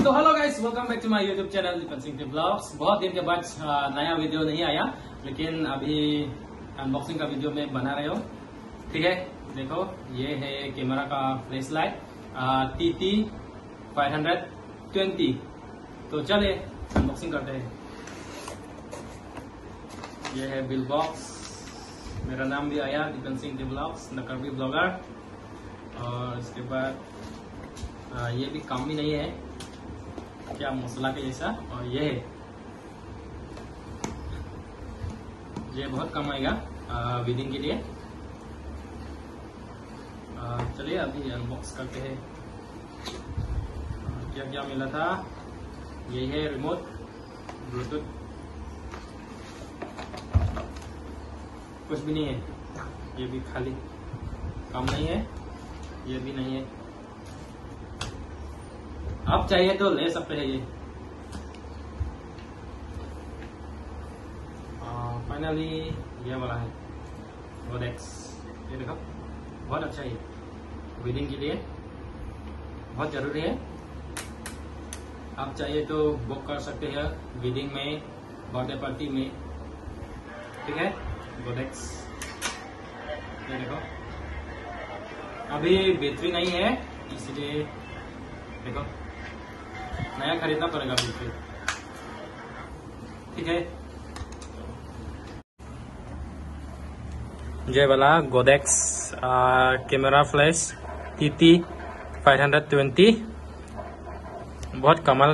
तो hello guys, welcome back to my YouTube channel Deepan Singh blogs. बहुत दिन के बाद नया वीडियो नहीं आया, लेकिन अभी अनबॉक्सिंग का वीडियो में बना रहे हो। ठीक है, देखो ये है कैमरा का फ्लैश लाइट TT 520। तो चले अनबॉक्सिंग करते हैं। ये है बिल बॉक्स, मेरा नाम भी आया दीपन सिंह ब्लॉग्स, नकरवी ब्लॉगर। और इसके बाद ये भी काम भी नहीं है क्या, मसला के जैसा। और ये है, ये बहुत कम आएगा वीडिंग के लिए। चलिए अभी अनबॉक्स करते हैं। क्या क्या मिला था, यही है रिमोट, ब्लूटूथ, कुछ भी नहीं है। ये भी खाली, काम नहीं है, ये भी नहीं है। आप चाहिए तो ले सकते हैं ये। फाइनली ये वाला है गोडेक्स, ये देखो बहुत अच्छा है, वेडिंग के लिए बहुत जरूरी है। आप चाहिए तो बुक कर सकते हैं वेडिंग में, बर्थडे पार्टी में। ठीक है, गोडेक्स ये देखो। अभी बैटरी नहीं है, इसलिए देखो नया खरीदना पड़ेगा बैटरी। ठीक है, ये वाला गोडेक्स कैमरा फ्लैश TT 520 बहुत कमाल